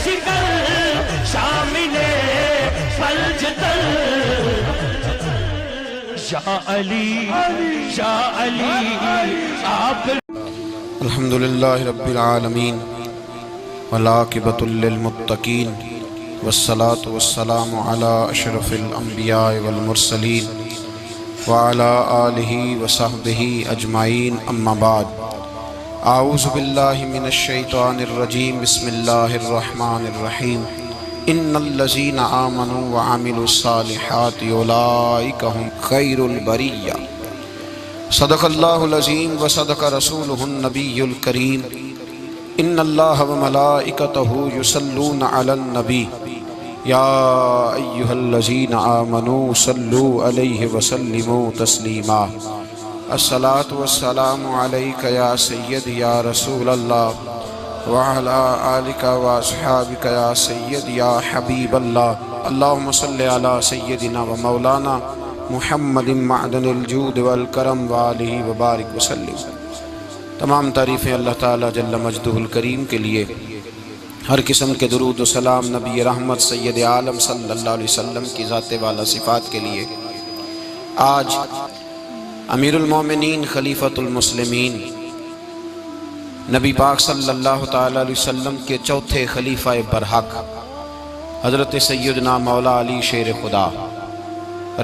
شکر شامل فلج تر یا علی آپ الحمدللہ رب العالمین والعاقبۃ للمتقین والصلاة والسلام علی اشرف الانبیاء والمرسلین وعلی آلہ وصحبہ اجمعین اما بعد اعوذ باللہ من الشیطان الرجیم بسم اللہ الرحمن الرحیم ان الذین آمنوا وعملوا الصالحات اولئک هم خیر البریہ صدق اللہ العظیم وصدق رسولہ النبی الکریم ان اللہ وملائکتہ یصلون علی النبی یا ایہا الذین آمنوا صلوا علیہ وسلموا تسلیما الصلاة والسلام علیک یا سید یا رسول اللہ وعلا آلک واصحابک یا سید یا حبیب اللہ اللہم صلی علی سیدنا و مولانا محمد معدن الجود والکرم وآلہ وبارک وسلم۔ تمام تعریفیں اللہ تعالیٰ جل مجدہ الکریم کے لیے، ہر قسم کے درود و سلام نبی رحمت سید عالم صلی اللہ علیہ وسلم کی ذات والا صفات کے لیے۔ آج امیر المومنین خلیفۃ المسلمین نبی پاک صلی اللہ تعالیٰ علیہ وسلم کے چوتھے خلیفہ برحق حضرت سیدنا مولا علی شیر خدا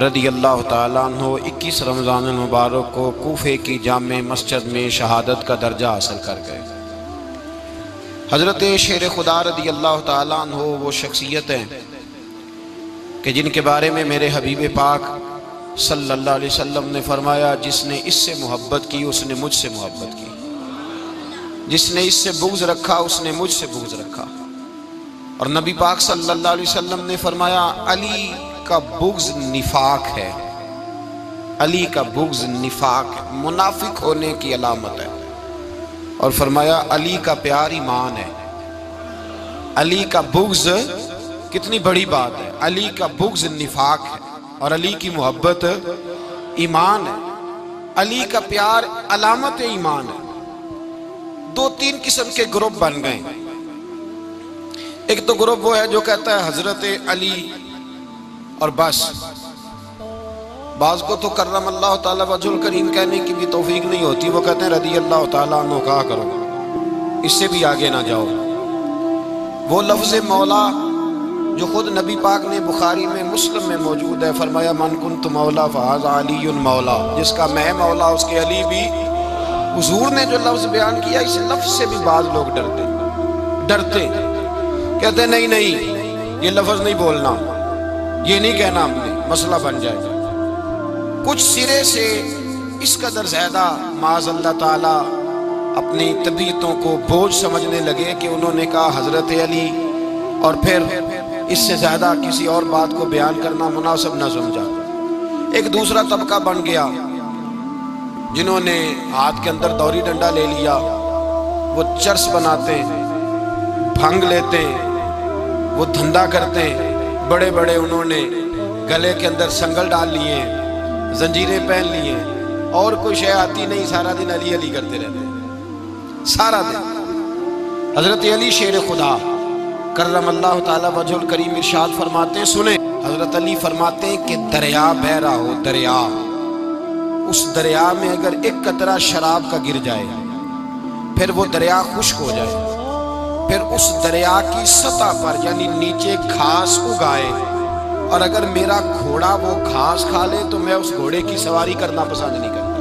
رضی اللہ تعالیٰ عنہ 21 رمضان المبارک کو کوفے کی جامع مسجد میں شہادت کا درجہ حاصل کر گئے۔ حضرت شیر خدا رضی اللہ تعالیٰ عنہ وہ شخصیت ہیں کہ جن کے بارے میں میرے حبیب پاک صلی اللہ علیہ وسلم نے فرمایا، جس نے اس سے محبت کی اس نے مجھ سے محبت کی، جس نے اس سے بغض رکھا اس نے مجھ سے بغض رکھا۔ اور نبی پاک صلی اللہ علیہ وسلم نے فرمایا، علی کا بغض نفاق ہے، علی کا بغض نفاق ہے، منافق ہونے کی علامت ہے۔ اور فرمایا علی کا پیار ایمان ہے، علی کا بغض کتنی بڑی بات ہے، علی کا بغض نفاق ہے اور علی کی محبت ایمان ہے، علی کا پیار علامت ایمان ہے۔ دو تین قسم کے گروپ بن گئے۔ ایک تو گروپ وہ ہے جو کہتا ہے حضرت علی اور بس، بعض کو تو کرم اللہ تعالیٰ وجہ الکریم کہنے کی بھی توفیق نہیں ہوتی، وہ کہتے ہیں رضی اللہ تعالیٰ عنہ کہا کرو، اس سے بھی آگے نہ جاؤ۔ وہ لفظ مولا جو خود نبی پاک نے بخاری میں مسلم میں موجود ہے، فرمایا من کنت مولا فہذا علی مولا، جس کا میں مولا اس کے علی بھی۔ حضور نے جو لفظ بیان کیا، اس لفظ سے بھی بعض لوگ ڈرتے کہتے نہیں نہیں یہ لفظ نہیں بولنا، یہ نہیں کہنا، ہم نے مسئلہ بن جائے گا۔ کچھ سرے سے اس قدر زیادہ معاذ اللہ تعالیٰ اپنی طبیعتوں کو بوجھ سمجھنے لگے کہ انہوں نے کہا حضرت علی، اور پھر اس سے زیادہ کسی اور بات کو بیان کرنا مناسب نہ سمجھا۔ ایک دوسرا طبقہ بن گیا جنہوں نے ہاتھ کے اندر دوری ڈنڈا لے لیا، وہ چرس بناتے ہیں، بھنگ لیتے ہیں، وہ دھندا کرتے ہیں، بڑے بڑے انہوں نے گلے کے اندر سنگل ڈال لیے ہیں، زنجیریں پہن لیے ہیں، اور کوئی شے آتی نہیں، سارا دن علی علی کرتے رہتے ہیں سارا دن۔ حضرت علی شیر خدا کرم اللہ تعالیٰ وجہ الکریم ارشاد فرماتے ہیں، سنیں، حضرت علی فرماتے ہیں کہ دریا بہہ رہا ہو، دریا، اس دریا میں اگر ایک قطرہ شراب کا گر جائے، پھر وہ دریا خشک ہو جائے، پھر اس دریا کی سطح پر یعنی نیچے گھاس اگائے، اور اگر میرا گھوڑا وہ گھاس کھا لے تو میں اس گھوڑے کی سواری کرنا پسند نہیں کرتا۔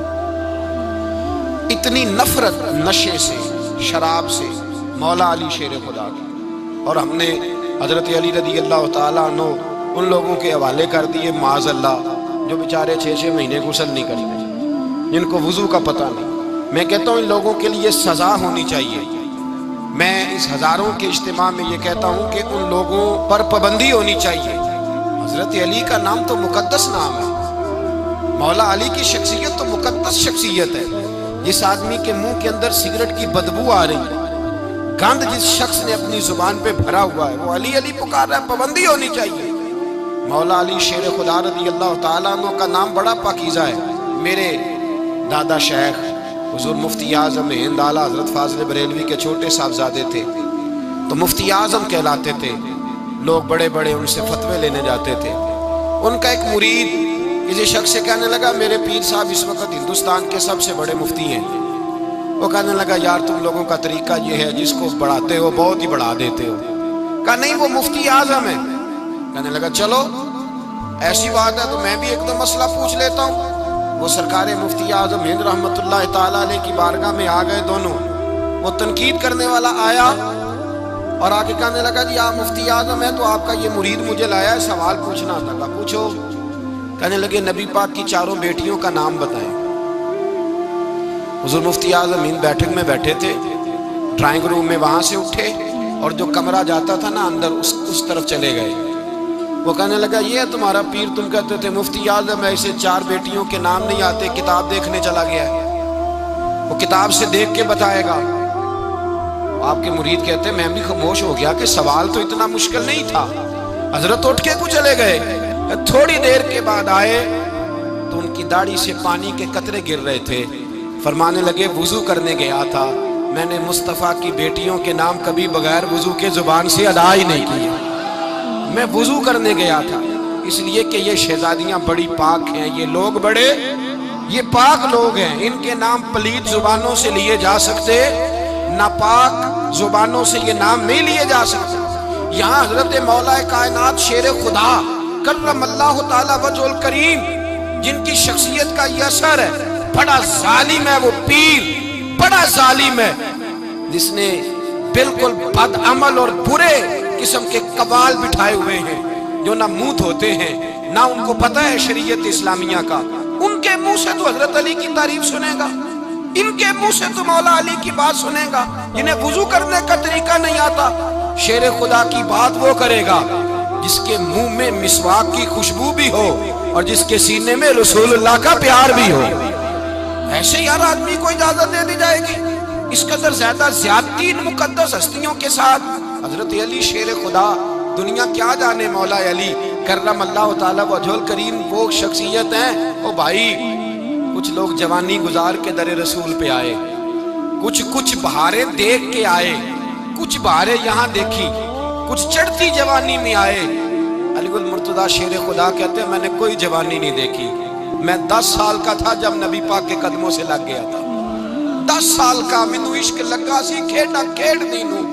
اتنی نفرت نشے سے، شراب سے مولا علی شیر خدا کی۔ اور ہم نے حضرت علی رضی اللہ تعالیٰ عنہ ان لوگوں کے حوالے کر دیے معاذ اللہ جو بیچارے 6 مہینے غسل نہیں کرتے، جن کو وضو کا پتہ نہیں۔ میں کہتا ہوں ان لوگوں کے لیے سزا ہونی چاہیے۔ میں اس ہزاروں کے اجتماع میں یہ کہتا ہوں کہ ان لوگوں پر پابندی ہونی چاہیے۔ حضرت علی کا نام تو مقدس نام ہے، مولا علی کی شخصیت تو مقدس شخصیت ہے۔ جس آدمی کے منہ کے اندر سگریٹ کی بدبو آ رہی ہے، گند جس شخص نے اپنی زبان پہ بھرا ہوا ہے، وہ علی علی پکار رہا ہے، پابندی ہونی چاہیے۔ مولا علی شیر خدا رضی اللہ تعالیٰ عنہ کا نام بڑا پاکیزہ ہے۔ میرے دادا شیخ حضور مفتی اعظم ہند اعلیٰ حضرت فاضل بریلوی کے چھوٹے صاحبزادے تھے، تو مفتی اعظم کہلاتے تھے، لوگ بڑے بڑے ان سے فتوے لینے جاتے تھے۔ ان کا ایک مرید کسی شخص سے کہنے لگا میرے پیر صاحب اس وقت ہندوستان کے سب سے بڑے مفتی ہیں۔ وہ کہنے لگا یار تم لوگوں کا طریقہ یہ ہے جس کو بڑھاتے ہو بہت ہی بڑھا دیتے ہو۔ کہا نہیں وہ مفتی اعظم ہے۔ کہنے لگا چلو ایسی بات ہے تو میں بھی ایک دو مسئلہ پوچھ لیتا ہوں۔ وہ سرکار مفتی اعظم ہند رحمت اللہ تعالیٰ علیہ کی بارگاہ میں آ گئے دونوں۔ وہ تنقید کرنے والا آیا اور آ کے کہنے لگا جی آپ مفتی اعظم ہیں تو آپ کا یہ مرید مجھے لایا ہے سوال پوچھنا تھا۔ کہا پوچھو۔ کہنے لگے نبی پاک کی چاروں بیٹیوں کا نام بتائیں۔ حضور مفتی اعظم ہند بیٹھک میں بیٹھے تھے، ڈرائنگ روم میں وہاں سے اٹھے اور جو کمرہ جاتا تھا نا اندر اس طرف چلے گئے۔ وہ کہنے لگا یہ ہے تمہارا پیر، تم کہتے تھے مفتی اعظم ہے اسے 4 بیٹیوں کے نام نہیں آتے، کتاب دیکھنے چلا گیا ہے، وہ کتاب سے دیکھ کے بتائے گا۔ آپ کے مرید کہتے ہیں میں بھی خاموش ہو گیا کہ سوال تو اتنا مشکل نہیں تھا۔ حضرت اٹھ کے کچھ چلے گئے۔ تھوڑی دیر کے بعد آئے تو ان کی داڑھی سے پانی کے قطرے گر رہے تھے۔ فرمانے لگے وضو کرنے گیا تھا، میں نے مصطفیٰ کی بیٹیوں کے نام کبھی بغیر وضو کے زبان سے ادا ہی نہیں کیا۔ میں وضو کرنے گیا تھا اس لیے کہ یہ شہزادیاں بڑی پاک ہیں، یہ لوگ بڑے یہ پاک لوگ ہیں، ان کے نام پلیت زبانوں سے لیے جا سکتے، ناپاک زبانوں سے یہ نام نہیں لیے جا سکتے۔ یہاں حضرت مولا کائنات شیر خدا کرم اللہ تعالی وجہ الکریم جن کی شخصیت کا یہ اثر ہے، بڑا ظالم ہے وہ پیر، بڑا ظالم ہے جس نے بالکل بد عمل اور برے قسم کے قبال بٹھائے ہوئے ہیں جو نہ منہ دھوتے ہیں نہ ان کو پتہ ہے شریعت اسلامیہ کا۔ ان کے منہ سے تو حضرت علی کی تعریف سنے گا، ان کے منہ سے تو مولا علی کی بات سنے گا، جنہیں وضو کرنے کا طریقہ نہیں آتا۔ شیر خدا کی بات وہ کرے گا جس کے منہ میں مسواک کی خوشبو بھی ہو اور جس کے سینے میں رسول اللہ کا پیار بھی ہو۔ ایسے یار آدمی کو اجازت دے دی جائے گی؟ اس قدر زیادہ زیادتی ان مقدس ہستیوں کے ساتھ۔ حضرت علی شیر خدا، دنیا کیا جانے مولا علی کرم اللہ تعالیٰ وجہ الکریم وہ شخصیت ہیں۔ او بھائی کچھ لوگ جوانی گزار کے در رسول پہ آئے، کچھ بہاریں دیکھ کے آئے، کچھ بہاریں یہاں دیکھی، کچھ چڑھتی جوانی میں آئے۔ علی المرتضیٰ شیر خدا کہتے ہیں میں نے کوئی جوانی نہیں دیکھی، میں 10 سال کا تھا جب نبی پاک کے قدموں سے لگ گیا تھا۔ 10 سال کا مینوں عشق لگا سی، کھیڈاں کھیڈ دی نوں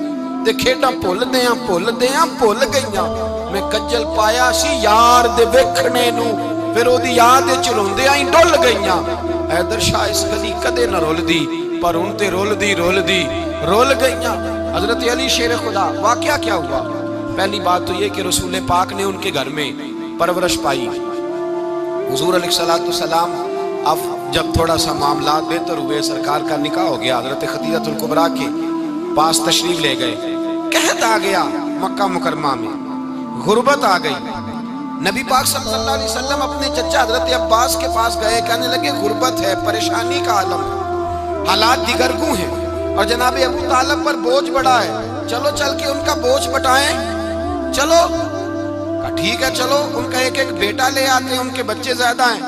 تے کھیڈاں بھول گئیاں، میں کجل پایا سی یار دے ویکھنے نوں، پھر او دی یاد وچ روندیاں ہی ڈل گئیاں۔ حیدر شاہ اس گلی کدے نہ رول دی پر ان تے رول گئیاں۔ حضرت علی شیر خدا، واقعہ کیا ہوا؟ پہلی بات تو یہ کہ رسول پاک نے ان کے گھر میں پرورش پائی۔ حضور علیہ السلام اب جب تھوڑا سا معاملات بہتر ہوئے، سرکار کا نکاح ہو گیا، حضرت خدیجہ الکبریٰ کے پاس تشریف لے گئے۔ قحط آ گیا مکہ مکرمہ میں، غربت آ گئی۔ نبی پاک صلی اللہ علیہ وسلم اپنے چچا حضرت عباس کے پاس گئے، کہنے لگے غربت ہے، پریشانی کا عالم ہے، حالات دیگرگوں ہیں اور جناب ابو طالب پر بوجھ بڑا ہے، چلو چل کے ان کا بوجھ بٹائیں۔ چلو کہا ٹھیک ہے چلو، ان کا ایک بیٹا لے آتے ہیں، ان کے بچے زیادہ ہیں،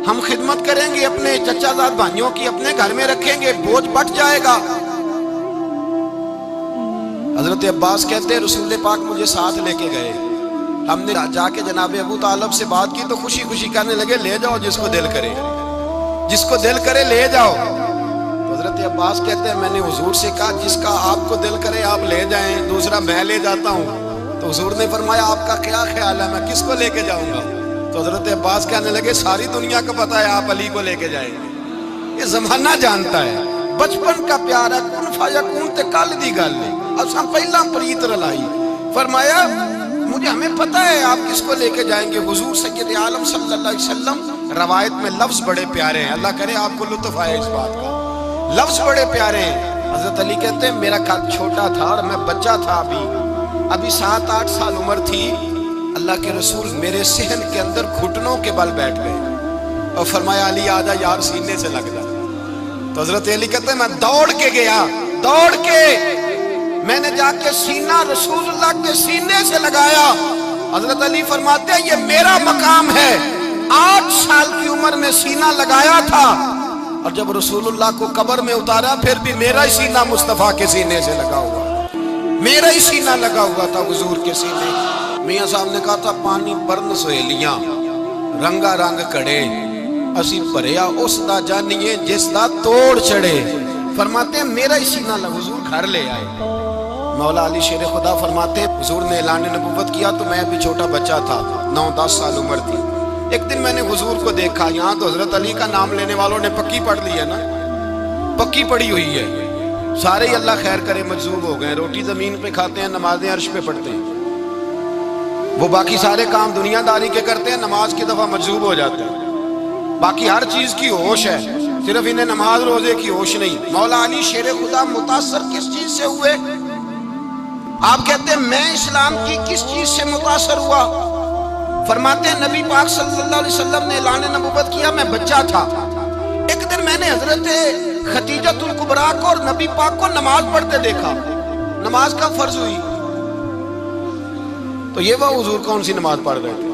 ہم خدمت کریں گے اپنے چچا زاد بھائیوں کی، اپنے گھر میں رکھیں گے، بوجھ بٹ جائے گا۔ حضرت عباس کہتے ہیں رسول پاک مجھے ساتھ لے کے گئے، ہم نے جا کے جناب ابو طالب سے بات کی تو خوشی خوشی کہنے لگے لے جاؤ جس کو دل کرے لے جاؤ۔ تو حضرت عباس کہتے ہیں میں نے حضور سے کہا جس کا آپ کو دل کرے آپ لے جائیں، دوسرا میں لے جاتا ہوں۔ تو حضور نے فرمایا آپ کا کیا خیال ہے، میں کس کو لے کے جاؤں گا؟ تو حضرت عباس کہنے لگے ساری دنیا کو پتا ہے آپ علی کو لے کے جائیں گے، یہ زمانہ جانتا ہے، بچپن کا پیار ہے، کن فیکون تے کل دی گل ہے، اساں پہلا پریت رلائی۔ فرمایا ہمیں پتہ ہے آپ کس کو لے کے جائیں گے، حضور سید عالم صلی اللہ علیہ وسلم۔ روایت میں لفظ بڑے پیارے ہیں، اللہ کرے آپ کو لطف آئے اس بات کا، لفظ بڑے پیارے ہیں۔ حضرت علی کہتے ہیں میرا قد چھوٹا تھا اور میں بچہ تھا، ابھی 7-8 سال عمر تھی، اللہ کے رسول میرے صحن کے اندر گھٹنوں کے بل بیٹھ گئے اور فرمایا علی آجا یار سینے سے لگ جا۔ تو حضرت علی کہتے ہیں میں دوڑ کے گیا، میں نے جا کے سینہ رسول اللہ کے سینے سے لگایا۔ حضرت علی فرماتے ہیں یہ میرا مقام ہے، 8 سال کی عمر میں سینہ لگایا تھا اور جب رسول اللہ کو قبر میں اتارا پھر بھی میرا ہی سینہ مصطفیٰ کے سینے سے لگا ہوا۔ میرا ہی سینہ لگا ہوا تھا حضور کے سینے. میاں صاحب نے کہا تھا پانی برن سہیلیاں رنگا رنگ کڑے اسی بھریا اس دا جانیے جس دا توڑ چڑھے. فرماتے ہیں میرا ہی سینہ لگا. حضور گھر لے آئے. مولا علی شیر خدا فرماتے ہیں حضور نے اعلان نبوت کیا تو میں بھی چھوٹا بچہ تھا, 9-10 سال عمر تھی. ایک دن میں نے حضور کو دیکھا. یہاں تو حضرت علی کا نام لینے والوں نے پکی پڑھ لی ہے نا, پکی پڑی ہوئی ہے. سارے ہی اللہ خیر کرے مجذوب ہو گئے. روٹی زمین پہ کھاتے ہیں, نمازیں عرش پہ پڑھتے ہیں. وہ باقی سارے کام دنیا داری کے کرتے ہیں, نماز کی دفعہ مجذوب ہو جاتے ہیں. باقی ہر چیز کی ہوش ہے, صرف انہیں نماز روزے کی ہوش نہیں. مولا علی شیر خدا متاثر کس چیز سے ہوئے؟ آپ کہتے ہیں میں اسلام کی کس چیز سے متاثر ہوا؟ فرماتے ہیں نبی پاک صلی اللہ علیہ وسلم نے اعلان نبوت کیا, میں بچہ تھا. ایک دن میں نے حضرت خدیجۃ الکبریٰ کو اور نبی پاک کو نماز پڑھتے دیکھا. نماز کا فرض ہوئی تو یہ وہ حضور کون سی نماز پڑھ رہے تھے؟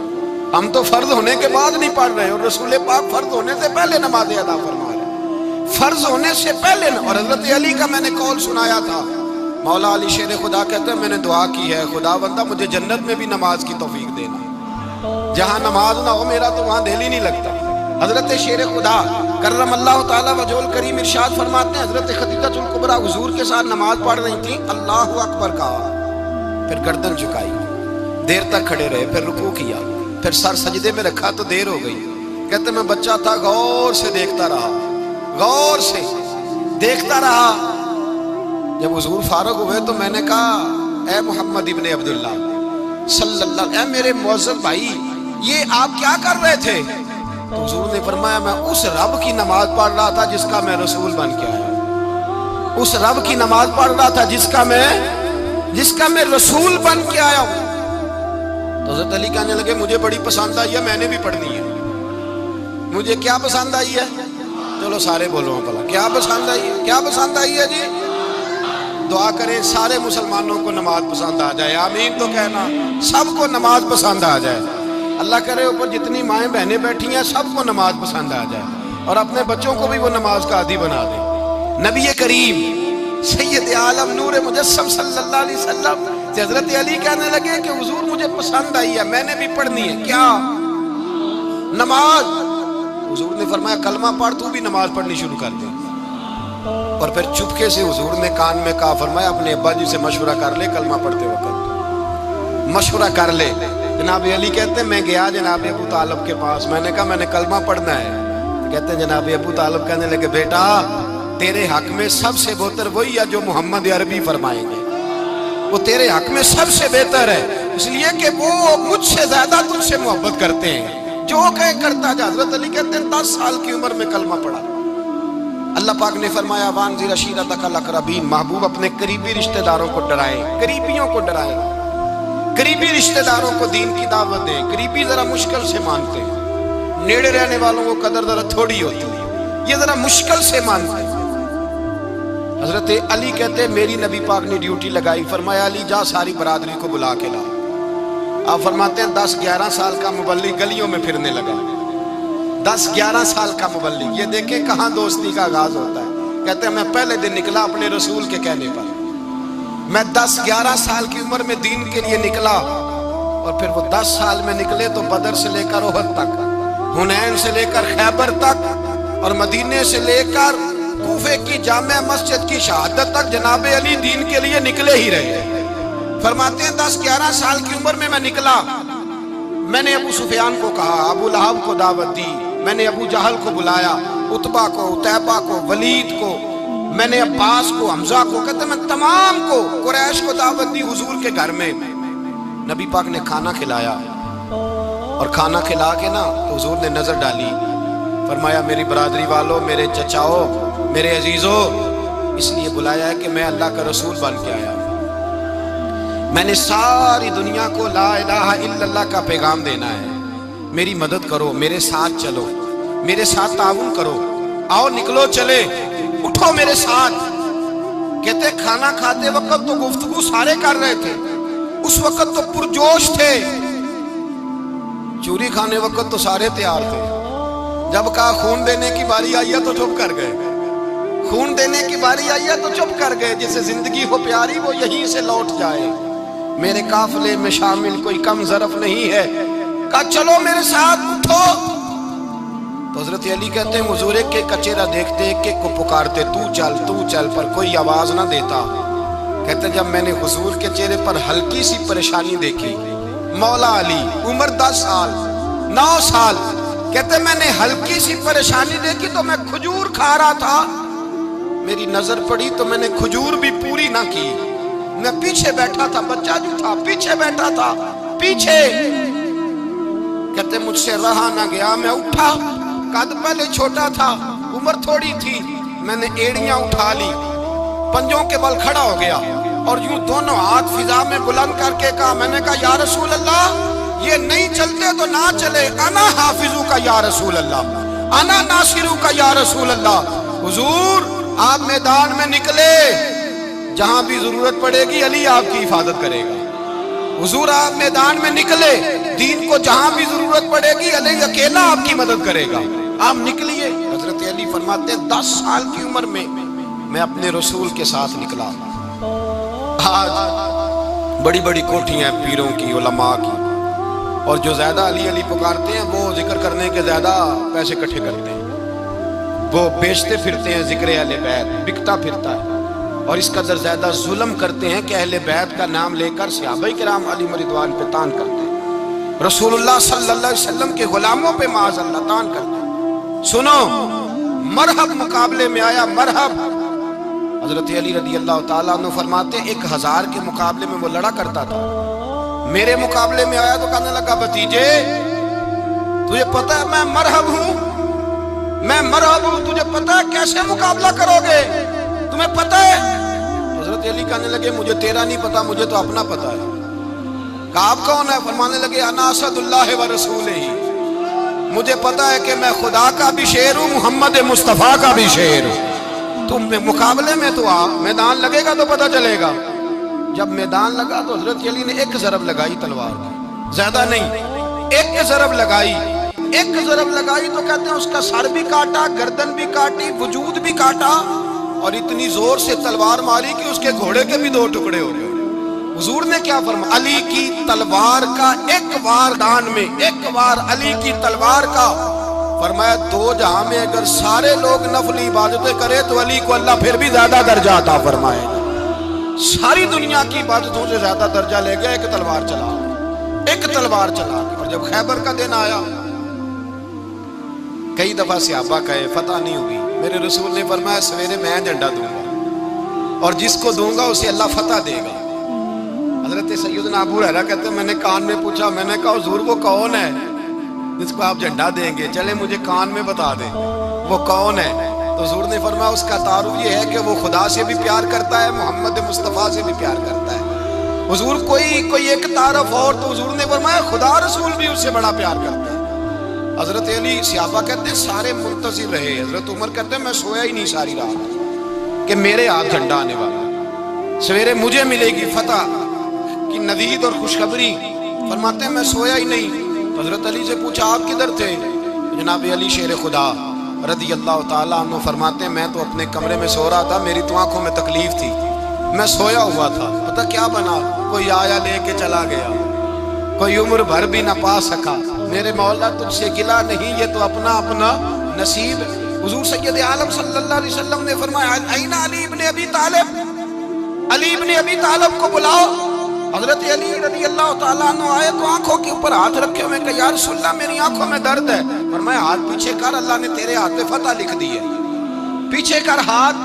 ہم تو فرض ہونے کے بعد نہیں پڑھ رہے, اور رسول پاک فرض ہونے سے پہلے نماز ادا فرما رہے, فرض ہونے سے پہلے. اور حضرت علی کا میں نے قول سنایا تھا. مولا علی شیر خدا کہتے ہیں میں نے دعا کی ہے خدا بندہ مجھے جنت میں بھی نماز کی توفیق دینا. جہاں نماز نہ ہو میرا تو وہاں دل ہی نہیں لگتا. حضرت شیر خدا کرم اللہ تعالیٰ وجہ الکریم ارشاد فرماتے ہیں حضرت خدیجۃ الکبریٰ حضور کے ساتھ نماز پڑھ رہی تھیں. اللہ اکبر کہا, پھر گردن جھکائی, دیر تک کھڑے رہے, پھر رکوع کیا, پھر سر سجدے میں رکھا تو دیر ہو گئی. کہتے میں بچہ تھا, غور سے دیکھتا رہا, غور سے دیکھتا رہا. جب حضور فارغ ہوئے تو میں نے کہا اے محمد ابن عبداللہ صلی اللہ علیہ وسلم, اے میرے معزز بھائی یہ آپ کیا کر رہے تھے؟ تو حضور نے فرمایا میں اس رب کی نماز پڑھ رہا تھا جس کا میں رسول بن کے آیا. اس رب کی نماز پڑھ رہا تھا جس کا میں رسول بن کے آیا ہوں. تو حضرت علی کہنے لگے مجھے بڑی پسند آئی ہے, میں نے بھی پڑھنی ہے. مجھے کیا پسند آئی ہے؟ چلو سارے بولو بھلا کیا پسند آئی ہے؟ کیا پسند آئی ہے جی؟ دعا کریں سارے مسلمانوں کو نماز پسند آ جائے. آمین تو کہنا. سب کو نماز پسند آ جائے. اللہ کرے اوپر جتنی مائیں بہنیں بیٹھی ہیں سب کو نماز پسند آ جائے, اور اپنے بچوں کو بھی وہ نماز کا عادی بنا دیں. نبی کریم سید عالم نور مجسم صلی اللہ علیہ وسلم سے حضرت علی کہنے لگے کہ حضور مجھے پسند آئی ہے, میں نے بھی پڑھنی ہے. کیا؟ نماز. حضور نے فرمایا کلمہ پڑھ, تو بھی نماز پڑھنی شروع کر دے. اور پھر چپکے سے حضور نے کان میں کہا, فرمایا اپنے ابا جی سے مشورہ کر لے کلمہ پڑھتے وقت, مشورہ کر لے. جناب علی کہتے ہیں میں گیا جناب ابو طالب کے پاس, میں نے کہا میں نے کلمہ پڑھنا ہے. کہتے ہیں جناب ابو طالب کہنے لگے بیٹا تیرے حق میں سب سے بہتر وہی ہے جو محمد عربی فرمائیں گے, وہ تیرے حق میں سب سے بہتر ہے, اس لیے کہ وہ مجھ سے زیادہ تجھ سے محبت کرتے ہیں, جو کہے کرتا جا. حضرت علی کہتے ہیں 10 سال کی عمر میں کلمہ پڑھا. اللہ پاک نے فرمایا وانذر عشیرتک الاقربین, محبوب اپنے قریبی رشتہ داروں کو ڈرائیں, قریبیوں کو ڈرائیں, قریبی رشتہ داروں کو دین کی دعوت دیں. قریبی ذرا مشکل سے مانتے ہیں, نیڑے رہنے والوں کو قدر ذرا تھوڑی ہوتی ہے, یہ ذرا مشکل سے مانتے ہیں. حضرت علی کہتے ہیں میری نبی پاک نے ڈیوٹی لگائی, فرمایا علی جا ساری برادری کو بلا کے لا. آپ فرماتے ہیں 10-11 سال کا مبلغ گلیوں میں پھرنے لگا. 10-11 سال کا مبلغ, یہ دیکھیں کہاں دوستی کا آغاز ہوتا ہے. کہتے ہیں میں پہلے دن نکلا اپنے رسول کے کہنے پر, میں 10-11 سال کی عمر میں دین کے لیے نکلا, اور پھر وہ 10 سال میں نکلے تو بدر سے لے کر احد تک, حنین سے لے کر خیبر تک, اور مدینے سے لے کر کوفے کی جامع مسجد کی شہادت تک جناب علی دین کے لیے نکلے ہی رہے. فرماتے ہیں 10-11 سال کی عمر میں نکلا. میں نے ابو سفیان کو کہا, ابو لہب کو دعوت دی, میں نے ابو جہل کو بلایا, عتبہ کو, عتیبہ کو, ولید کو, میں نے عباس کو, حمزہ کو, کہتے میں تمام کو, قریش کو دعوت دی حضور کے گھر میں. نبی پاک نے کھانا کھلایا, اور کھانا کھلا کے نا حضور نے نظر ڈالی, فرمایا میری برادری والوں, میرے چچاؤ, میرے عزیزوں, اس لیے بلایا ہے کہ میں اللہ کا رسول بن کے آیا. میں نے ساری دنیا کو لا الہ الا اللہ کا پیغام دینا ہے. میری مدد کرو, میرے ساتھ چلو, میرے ساتھ تعاون کرو, آؤ نکلو چلے, اٹھو میرے ساتھ. کہتے کھانا کھاتے وقت تو گفتگو سارے کر رہے تھے, اس وقت تو پرجوش تھے, چوری کھانے وقت تو سارے تیار تھے, جب کہا خون دینے کی باری آئی ہے تو چپ کر گئے. خون دینے کی باری آئی ہے تو چپ کر گئے. جسے زندگی ہو پیاری وہ یہیں سے لوٹ جائے. میرے قافلے میں شامل کوئی کم ظرف نہیں ہے. کہا چلو میرے ساتھ اٹھو. تو حضرت علی کہتے ہیں حضور ایک ایک کا چہرہ دیکھتے ایک ایک کو پکارتے تو چل پر کوئی آواز نہ دیتا. کہتے ہیں جب میں نے حضور کے چہرے پر ہلکی سی پریشانی دیکھی, مولا علی عمر 10 سال 9 سال, کہتے ہیں میں نے ہلکی سی پریشانی دیکھی تو میں کھجور کھا رہا تھا, میری نظر پڑی تو میں نے کھجور بھی پوری نہ کی. میں پیچھے بیٹھا تھا, بچہ جو تھا پیچھے بیٹھا تھا پیچھے. کہتے ہیں مجھ سے رہا نہ گیا, میں اٹھا. قد پہلے چھوٹا تھا, عمر تھوڑی تھی, میں نے ایڑیاں اٹھا لی, پنجوں کے بل کھڑا ہو گیا اور یوں دونوں ہاتھ فضا میں بلند کر کے کہا, میں نے کہا یا رسول اللہ یہ نہیں چلتے تو نہ چلے, انا حافظو کا یا رسول اللہ, انا ناصرو کا یا رسول اللہ. حضور آپ میدان میں نکلے, جہاں بھی ضرورت پڑے گی علی آپ کی حفاظت کرے گا. حضور آپ میدان میں نکلے, دین کو جہاں بھی ضرورت پڑے گی علی اکیلا آپ کی مدد کرے گا. آپ نکلیے. حضرت علی فرماتے ہیں 10 سال کی عمر میں میں اپنے رسول کے ساتھ نکلا. آج بڑی بڑی کوٹھیاں ہیں پیروں کی, علماء کی, اور جو زیادہ علی علی پکارتے ہیں وہ ذکر کرنے کے زیادہ پیسے اکٹھے کرتے ہیں, وہ بیچتے پھرتے ہیں ذکر اہل بیت, بکتا پھرتا ہے, اور اس قدر زیادہ ظلم کرتے ہیں کہ اہل بیت کا نام لے کر صحابہ کرام علی رضوان پہ تان کرتے ہیں, رسول اللہ صلی اللہ علیہ وسلم کے غلاموں پہ معاذ اللہ تان کرتے ہیں. سنو, مرحب مقابلے میں آیا, مرحب. حضرت علی رضی اللہ تعالیٰ عنہ فرماتے ہیں 1000 کے مقابلے میں وہ لڑا کرتا تھا, میرے مقابلے میں آیا تو کہنے لگا بھتیجے تجھے پتہ ہے میں مرحب ہوں, میں مرحب ہوں, تجھے پتہ ہے کیسے مقابلہ کرو گے, تمہیں پتہ ہے؟ حضرت علی کہنے لگے مجھے تیرا نہیں پتا, مجھے تو اپنا پتا ہے. کہا آپ کون ہے؟ فرمانے لگے انا اسد اللہ و رسولہ, مجھے پتا ہے کہ میں خدا کا بھی شیر ہوں, محمد مصطفیٰ کا بھی شیر ہوں. تم مقابلے میں تو آ, میدان لگے گا تو پتہ چلے گا. جب میدان لگا تو حضرت علی نے ایک ضرب لگائی تلوار کی, زیادہ نہیں, ایک ضرب لگائی. ایک ضرب لگائی تو کہتے ہیں اس کا سر بھی کاٹا, گردن بھی کاٹی, وجود بھی کاٹا, اور اتنی زور سے تلوار ماری کہ اس کے گھوڑے کے بھی 2 ٹکڑے ہو گئے. حضور نے کیا فرمایا؟ علی کی تلوار کا ایک وار دان میں, ایک وار علی کی تلوار کا, فرمایا 2 جہاں میں اگر سارے لوگ نفلی عبادتیں کرے تو علی کو اللہ پھر بھی زیادہ درجہ عطا فرمائے. ساری دنیا کی عبادتوں سے زیادہ درجہ لے گیا ایک تلوار چلا, ایک تلوار چلا. اور جب خیبر کا دن آیا, کئی دفعہ صحابہ کہے فتح نہیں ہوگی, میرے رسول نے فرمایا سویرے میں جھنڈا دوں گا اور جس کو دوں گا اسے اللہ فتح دے گا. حضرت سیدنا ابو ہریرہ کہتے ہیں میں نے کان میں پوچھا, میں نے کہا حضور وہ کون ہے جس کو آپ جھنڈا دیں گے, چلے مجھے کان میں بتا دیں وہ کون ہے. تو حضور نے فرمایا اس کا تعارف یہ ہے کہ وہ خدا سے بھی پیار کرتا ہے, محمد مصطفیٰ سے بھی پیار کرتا ہے. حضور کوئی ایک تعارف اور, تو حضور نے فرمایا خدا رسول بھی اس سے بڑا پیار کرتا ہے. حضرت علی صحابہ کہتے ہیں سارے منتظر رہے. حضرت عمر کہتے ہیں میں سویا ہی نہیں ساری رات کہ میرے ہاتھ جھنڈا آنے والا, سویرے مجھے ملے گی فتح کی نوید اور خوشخبری. فرماتے ہیں میں سویا ہی نہیں. حضرت علی سے پوچھا آپ کدھر تھے؟ جناب علی شیر خدا رضی اللہ تعالیٰ عنہ فرماتے ہیں میں تو اپنے کمرے میں سو رہا تھا, میری تو آنکھوں میں تکلیف تھی, میں سویا ہوا تھا. پتہ کیا بنا, کوئی آیا لے کے چلا گیا, کوئی عمر بھر بھی نہ پا سکا. میرے مولا تجھ سے گلا نہیں, یہ تو اپنا اپنا نصیب ہے. حضور سید عالم صلی اللہ علیہ وسلم نے فرمایا این علی ابن ابی طالب, علی ابن ابی طالب کو بلاؤ. حضرت علی رضی اللہ تعالیٰ عنہ آئے تو آنکھوں کے اوپر ہاتھ رکھے ہوئے کہ یا رسول اللہ میری آنکھوں میں درد ہے. فرمایا ہاتھ پیچھے کر, اللہ نے تیرے ہاتھ پہ فتح لکھ دی ہے, پیچھے کر ہاتھ.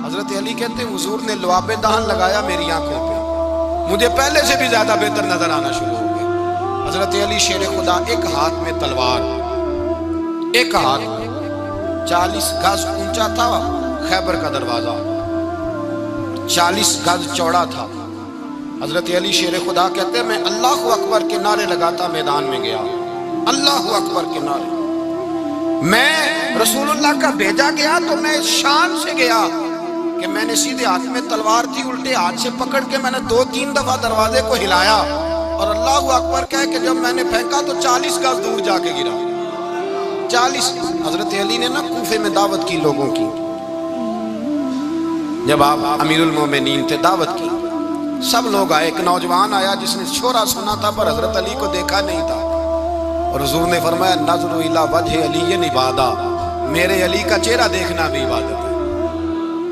حضرت علی کہتے ہیں حضور نے لعاب دہن لگایا میری آنکھوں پہ, مجھے پہلے سے بھی زیادہ بہتر نظر آنا شروع ہو گیا. حضرت علی شیر خدا ایک ہاتھ میں تلوار, ایک ہاتھ 40 گز اونچا تھا خیبر کا دروازہ, 40 گز چوڑا تھا. حضرت علی شیر خدا کہتے ہیں میں اللہ اکبر کے نعرے لگاتا میدان میں گیا, اللہ اکبر کے نعرے. میں رسول اللہ کا بھیجا گیا تو میں شان سے گیا کہ میں نے سیدھے ہاتھ میں تلوار تھی, الٹے ہاتھ سے پکڑ کے میں نے 2-3 دفعہ دروازے کو ہلایا اور اللہ اکبر کہہ کہ جب میں نے پھینکا تو 40 گز دور جا کے گرا. 40. حضرت علی نے نا کوفے میں دعوت کی لوگوں کی, جب آپ امیر المومنین تھے دعوت کی، سب لوگ آئے، ایک نوجوان آیا جس نے شورا سنا تھا پر حضرت علی کو دیکھا نہیں تھا، اور حضور نے فرمایا نظر الی وجہ علی عبادہ، میرے علی کا چہرہ دیکھنا بھی عبادت ہے۔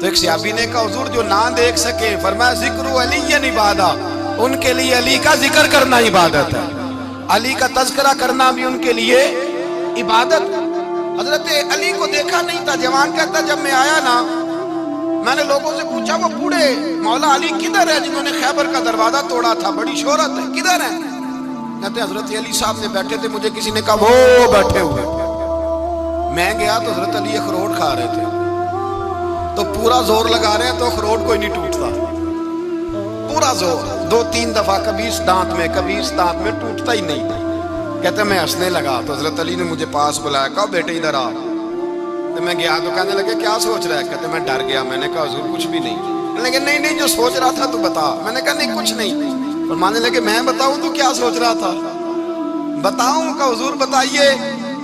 تو ایک صحابی نے کہا حضور جو نہ دیکھ سکے، فرمایا ذکر علی عبادہ، ان کے لیے علی کا ذکر کرنا عبادت ہے، علی کا تذکرہ کرنا بھی ان کے لیے عبادت ہے۔ حضرت علی کو دیکھا نہیں تھا، جوان کہتا جب میں آیا نا میں نے لوگوں سے پوچھا وہ بوڑھے مولا علی کدھر ہے جنہوں نے خیبر کا دروازہ توڑا تھا، بڑی شہرت ہے، کدھر ہے؟ کہتے حضرت علی صاحب نے بیٹھے تھے، مجھے کسی نے کہا وہ بیٹھے ہوئے، میں گیا تو حضرت علی اخروٹ کھا رہے تھے، تو پورا زور لگا رہے ہیں تو اخروٹ کوئی نہیں ٹوٹتا، پورا زور 2-3 دفعہ، کبھی اس دانت میں کبھی اس دانت میں، ٹوٹتا ہی نہیں۔ کہتے میں ہنسنے لگا تو حضرت علی نے مجھے پاس بلایا، کہا بیٹے ادھر آ، تو میں گیا تو کہنے لگے کیا سوچ رہا ہے؟ کہتے میں ڈر گیا، میں نے کہا حضور کچھ بھی نہیں، لیکن نہیں جو سوچ رہا تھا تو بتا، میں نے کہا نہیں کچھ نہیں، فرمانے لگے میں بتاؤں تو کیا سوچ رہا تھا؟ بتاؤں؟ کہ حضور بتائیے۔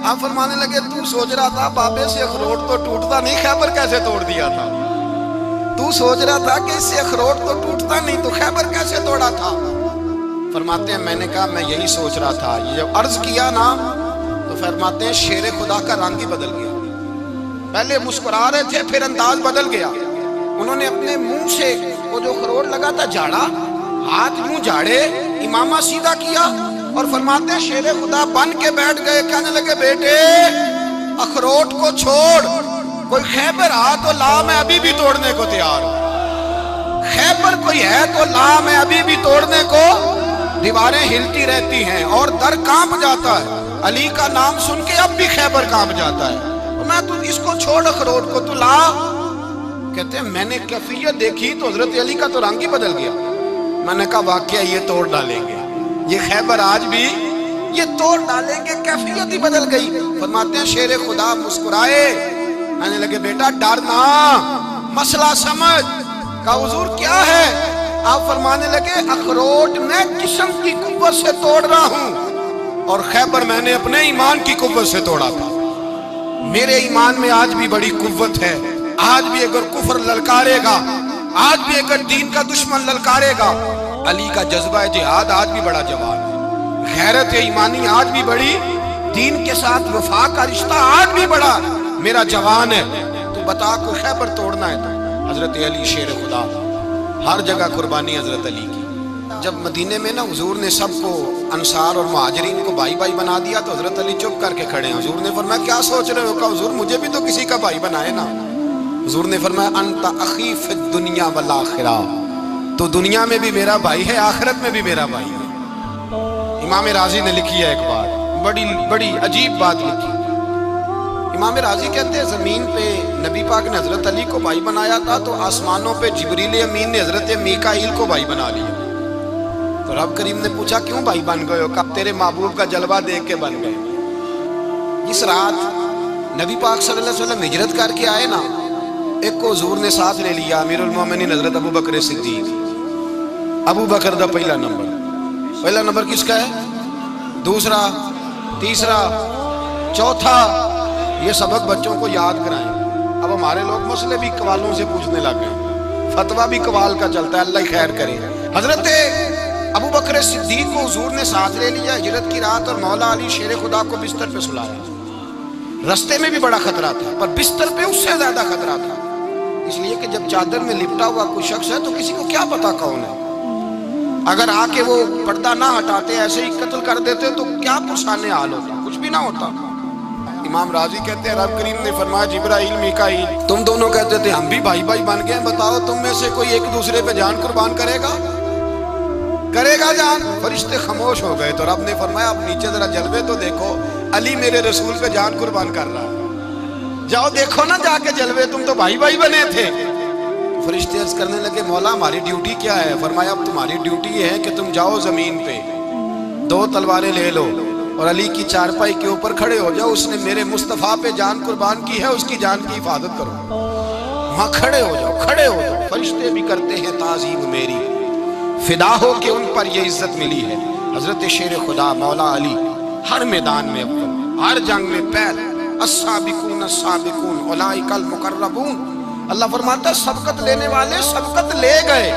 آپ فرمانے لگے تو سوچ رہا تھا بابے سے اخروٹ تو ٹوٹتا نہیں، خیبر کیسے توڑ دیا تھا؟ تو سوچ رہا تھا کہ اس سے اخروٹ تو ٹوٹتا نہیں تو خیبر کیسے توڑا تھا؟ فرماتے ہیں میں نے کہا میں یہی سوچ رہا تھا، یہ جب عرض کیا نا تو فرماتے ہیں شیر خدا کا رنگ ہی بدل گیا، پہلے مسکرا رہے تھے پھر انداز بدل گیا، انہوں نے اپنے منہ سے وہ جو اخروٹ لگا تھا جھاڑا، ہاتھ منہ جھاڑے، امامہ سیدھا کیا، اور فرماتے ہیں شیر خدا بن کے بیٹھ گئے، کہنے لگے بیٹے اخروٹ کو چھوڑ، کوئی خیبر آ تو لا، میں ابھی بھی توڑنے کو تیار ہوں، خیبر کوئی ہے تو لا، میں ابھی بھی توڑنے کو، دیواریں ہلتی رہتی ہیں اور در کانپ جاتا ہے، علی کا نام سن کے اب بھی خیبر کانپ جاتا ہے، میں تو اس کو چھوڑ اخروٹ کو تو لا۔ کہتے ہیں میں نے کیفیت دیکھی تو حضرت علی کا تو رنگ ہی بدل گیا، میں نے کہا واقعہ یہ توڑ ڈالیں گے، یہ خیبر آج بھی یہ توڑ ڈالیں گے، کیفیت ہی بدل گئی۔ فرماتے ہیں شیر خدا مسکرائے، کہنے لگے بیٹا ڈرنا، مسئلہ سمجھ۔ کہا حضور کیا ہے؟ آپ فرمانے لگے اخروٹ میں جسم کی قوت سے توڑ رہا ہوں اور خیبر میں نے اپنے ایمان کی قوت سے توڑا تھا، میرے ایمان میں آج بھی بڑی قوت ہے، آج بھی اگر کفر للکارے گا، آج بھی اگر دین کا دشمن للکارے گا، علی کا جذبہ جہاد آج بھی بڑا جوان ہے، غیرت ایمانی آج بھی بڑی، دین کے ساتھ وفا کا رشتہ آج بھی بڑا میرا جوان ہے، تو بتا کو خیبر توڑنا ہے تو حضرت علی شیر خدا، ہر جگہ قربانی حضرت علی کی۔ جب مدینے میں نا حضور نے سب کو انصار اور مہاجرین کو بھائی بھائی بنا دیا تو حضرت علی چپ کر کے کھڑے ہیں، حضور نے فرمایا کیا سوچ رہے ہو؟ کہا حضور مجھے بھی تو کسی کا بھائی بنائے نا۔ حضور نے فرمایا انت اخی فی الدنیا والآخرہ، تو دنیا میں بھی میرا بھائی ہے، آخرت میں بھی میرا بھائی ہے۔ امام راضی نے لکھی ہے ایک بات، بڑی عجیب بات لکھی۔ امام راضی کہتے ہیں زمین پہ نبی پاک نے حضرت علی کو بھائی بنایا تھا تو آسمانوں پہ جبریل امین نے حضرت میکائیل کو بھائی بنا لیا، تو رب کریم نے پوچھا کیوں بھائی بن گئے ہو؟ کب تیرے محبوب کا جلوہ دیکھ کے بن گئے۔ اس رات نبی پاک صلی اللہ علیہ وسلم ہجرت کر کے آئے نا، ایک کو حضور نے ساتھ لے لیا، امیر المومنین حضرت ابو بکر صدیق۔ ابو بکر دا پہلا نمبر کس کا ہے؟ دوسرا، تیسرا، چوتھا، یہ سبق بچوں کو یاد کرائیں۔ اب ہمارے لوگ مسئلے بھی قوالوں سے پوچھنے لگ گئے، فتویٰ بھی قوال کا چلتا ہے، اللہ ہی خیر کرے۔ حضرت ابو بکر صدیق کو حضور نے ساتھ لے لیا ہجرت کی رات، اور مولا علی شیر خدا کو بستر پہ سلایا۔ رستے میں بھی بڑا خطرہ تھا پر بستر پہ اس سے زیادہ خطرہ تھا، اس لیے کہ جب چادر میں لپٹا ہوا کوئی شخص ہے تو کسی کو کیا پتا کون ہے، اگر آ کے وہ پردہ نہ ہٹاتے ایسے ہی قتل کر دیتے تو کیا پرسانے حال ہوتا، کچھ بھی نہ ہوتا۔ امام راضی کہتے ہیں رب کریم نے فرمایا جبرائیل میکائیل تم دونوں کہتے تھے ہم بھی بھائی بھائی بن گئے، بتاؤ تم میں سے کوئی ایک دوسرے پہ جان قربان کرے گا جان؟ فرشتے خاموش ہو گئے تو رب نے فرمایا اب نیچے ذرا جلوے تو دیکھو، علی میرے رسول پہ جان قربان کر رہا ہے، جاؤ دیکھو نا جا کے جلوے، تم تو بھائی بھائی بنے تھے۔ فرشتے عرض کرنے لگے مولا ہماری ڈیوٹی کیا ہے؟ فرمایا اب تمہاری ڈیوٹی یہ ہے کہ تم جاؤ زمین پہ 2 تلواریں لے لو اور علی کی چارپائی کے اوپر کھڑے ہو جاؤ، اس نے میرے مصطفیٰ پہ جان قربان کی ہے، اس کی جان کی حفاظت کرو، وہاں کھڑے ہو جاؤ۔ فرشتے بھی کرتے ہیں تعظیم میری، فدا ہو کہ ان پر یہ عزت ملی ہے۔ حضرت شیر خدا مولا علی ہر میدان میں اول، ہر جنگ میں پہل، السابقون السابقون اولئک المقربون، اللہ فرماتا ہے سبقت لینے والے سبقت لے گئے،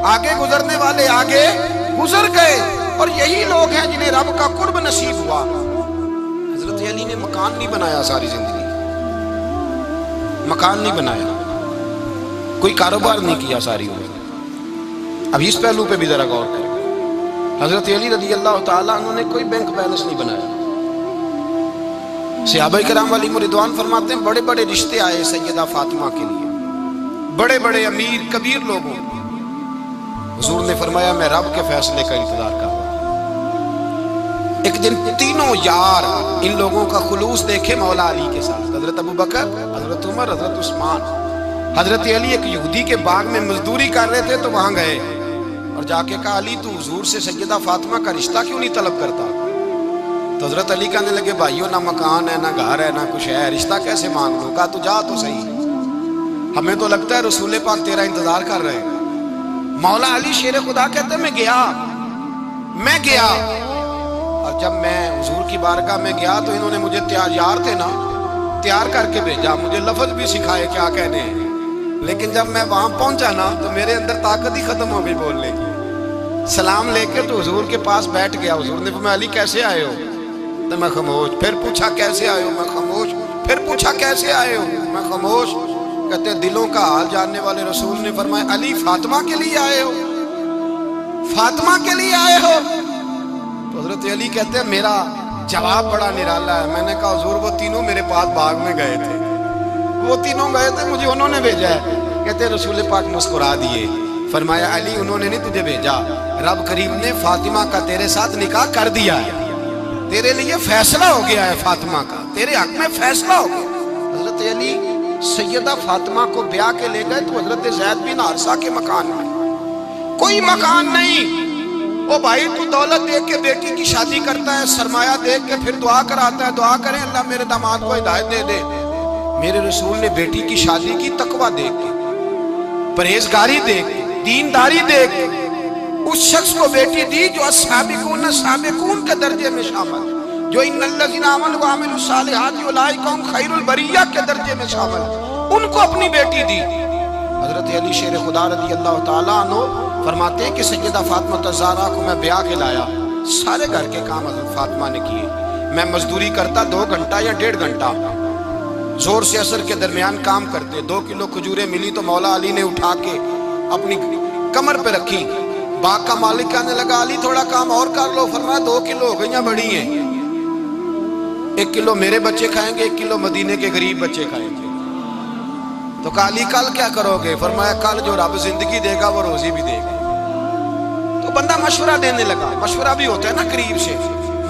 آگے گزرنے والے آگے گزر گئے، اور یہی لوگ ہیں جنہیں رب کا قرب نصیب ہوا۔ حضرت علی نے مکان نہیں بنایا ساری زندگی، مکان نہیں بنایا، کوئی کاروبار نہیں کیا ساری عمر۔ اب اس پہلو پہ بھی ذرا غور کریں، حضرت علی رضی اللہ تعالیٰ عنہ نے کوئی بینک بیلنس نہیں بنایا۔ صحابہ کرام علیہم رضوان فرماتے ہیں بڑے بڑے رشتے آئے سیدہ فاطمہ کے لیے، بڑے بڑے امیر کبیر لوگوں، حضور نے فرمایا میں رب کے فیصلے کا انتظار کر رہا ہوں۔ ایک دن تینوں یار ان لوگوں کا خلوص دیکھے مولا علی کے ساتھ، حضرت ابو بکر، حضرت عمر، حضرت عثمان۔ حضرت علی ایک یہودی کے باغ میں مزدوری کر رہے تھے تو وہاں گئے اور جا کے کہا علی تو حضور سے سیدہ فاطمہ کا رشتہ کیوں نہیں طلب کرتا؟ تو حضرت علی کہنے لگے بھائیو نہ مکان ہے نہ گھر ہے نہ کچھ ہے، رشتہ کیسے مانگ لوں؟ کہا تو جا تو صحیح، ہمیں تو لگتا ہے رسول پاک تیرا انتظار کر رہے ہیں۔ مولا علی شیر خدا کہتے ہیں میں گیا اور جب میں حضور کی بارگاہ میں گیا تو انہوں نے مجھے یار تھے نا تیار کر کے بھیجا، مجھے لفظ بھی سکھائے کیا کہنے ہیں، لیکن جب میں وہاں پہنچا نا تو میرے اندر طاقت ہی ختم ہو گئی بولنے کی۔ سلام لے کے تو حضور کے پاس بیٹھ گیا، حضور نے فرمایا علی کیسے آئے ہو؟ تو میں خاموش، پھر پوچھا کیسے آئے ہو؟ میں خاموش، پھر پوچھا کیسے آئے ہو؟ میں خاموش۔ کہتے دلوں کا حال جاننے والے رسول نے فرمایا علی فاطمہ کے لیے آئے ہو؟ فاطمہ کے لیے آئے ہو؟ تو حضرت علی کہتے ہیں میرا جواب بڑا نرالا ہے، میں نے کہا حضور وہ تینوں میرے پاس باغ میں گئے تھے، وہ تینوں گئے تھے، مجھے انہوں نے بھیجا ہے۔ کہتے ہیں رسول پاک مسکرا دیے، فرمایا علی انہوں نے نہیں تجھے بھیجا، رب کریم نے فاطمہ کا تیرے ساتھ نکاح کر دیا ہے، تیرے لیے فیصلہ ہو گیا ہے، فاطمہ کا تیرے حق میں فیصلہ ہو گیا۔ حضرت علی سیدہ فاطمہ کو بیاہ کے لے گئے تو حضرت زید بن حارثہ کے مکان میں، کوئی مکان نہیں، او بھائی تو دولت دیکھ کے بیٹی کی شادی کرتا ہے، سرمایہ دیکھ کے پھر دعا کراتا ہے، دعا کریں اللہ میرے داماد کو ہدایت دے دے۔ میرے رسول نے بیٹی کی شادی کی تقوی دیکھ کے، پرہیزگاری دیکھ کے، دینداری دیکھ کے، اس شخص کو بیٹی دی جو السابقون سابقون کے درجے میں شامل، جو ان الذین آمنوا وعملوا الصالحات اولئک هم خیر البریہ کے درجے میں شامل، ان کو اپنی بیٹی دی۔ حضرت علی شیر خدا رضی اللہ تعالیٰ عنہ فرماتے ہیں کہ سیدہ فاطمہ الزہرا کو میں بیاہ کے لایا، سارے گھر کے کام حضرت فاطمہ نے کیے، میں مزدوری کرتا 2 گھنٹہ یا 1.5 گھنٹہ، زور سے عصر کے درمیان کام کرتے، 2 کلو کھجوریں ملی تو مولا علی نے اٹھا کے اپنی کمر پہ رکھی، باغ کا مالک کہنے لگا علی تھوڑا کام اور کر لو، فرمایا 2 کلو ہو گئیاں بڑی ہیں، 1 کلو میرے بچے کھائیں گے، 1 کلو مدینے کے غریب بچے کھائیں گے۔ تو کہا علی کل کیا کرو گے؟ فرمایا کل جو رب زندگی دے گا وہ روزی بھی دے گا۔ تو بندہ مشورہ دینے لگا، مشورہ بھی ہوتا ہے نا قریب سے،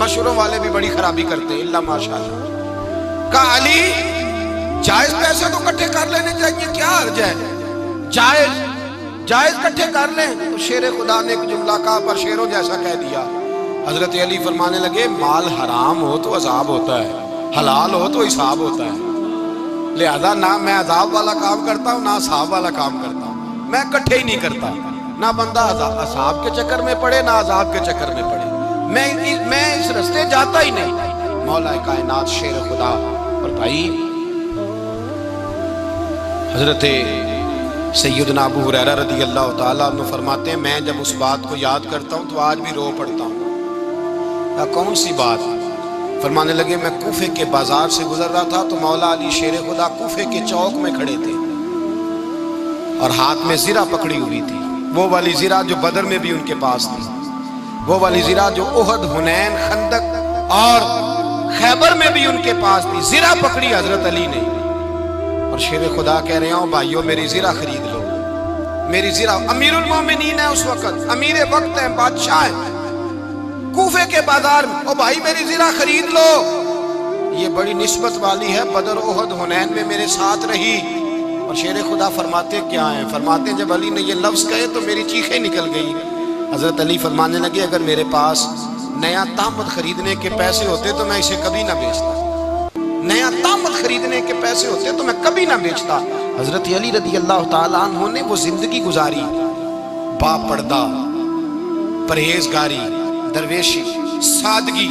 مشوروں والے بھی بڑی خرابی کرتے ہیں اللہ ماشاءاللہ۔ کہا علی جائز پیسے تو کٹھے کر لینے چاہیے، کیا حرج ہے، جائز کٹھے کر لیں۔ تو شیر خدا نے ایک جملہ کہا پر شیروں جیسا کہہ دیا۔ حضرت علی فرمانے لگے مال حرام ہو تو عذاب ہوتا ہے، حلال ہو تو حساب ہوتا ہے، لہذا نہ میں عذاب والا کام کرتا ہوں نہ حساب والا کام کرتا ہوں، میں کٹھے ہی نہیں کرتا، نہ بندہ حساب کے چکر میں پڑے نہ عذاب کے چکر میں پڑے، میں اس رستے جاتا ہی نہیں۔ مولا کائنات شیر خدا۔ اور بھائی حضرت سیدنا ابو ہریرہ رضی اللہ تعالیٰ عنہ فرماتے ہیں میں جب اس بات کو یاد کرتا ہوں تو آج بھی رو پڑتا ہوں۔ کون سی بات؟ فرمانے لگے میں کوفے کے بازار سے گزر رہا تھا تو مولا علی شیر خدا کوفے کے چوک میں کھڑے تھے اور ہاتھ میں زرہ پکڑی ہوئی تھی، وہ والی زرہ جو بدر میں بھی ان کے پاس تھی، وہ والی زرہ جو احد، حنین، خندق اور خیبر میں بھی ان کے پاس تھی، زرہ پکڑی حضرت علی نے اور شیر خدا کہہ رہے ہوں بھائیو میری زرہ خرید لو، میری زرہ، امیر المومنین ہے اس وقت، امیر وقت ہے، بادشاہ ہے کوفے کے بازار میں، او بھائی میری زرہ خرید لو، یہ بڑی نسبت والی ہے، بدر، احد، حنین میں میرے ساتھ رہی۔ اور شیر خدا فرماتے کیا ہیں؟ فرماتے ہیں جب علی نے یہ لفظ کہے تو میری چیخیں نکل گئی۔ حضرت علی فرمانے لگے اگر میرے پاس نیا طامت خریدنے کے پیسے ہوتے تو میں اسے کبھی نہ بیچتا، نیا طامت خریدنے کے پیسے ہوتے تو میں کبھی نہ بیچتا۔ حضرت علی رضی اللہ تعالیٰ عنہ نے وہ زندگی گزاری، با پردہ، پرہیزگاری، درویشی، سادگی،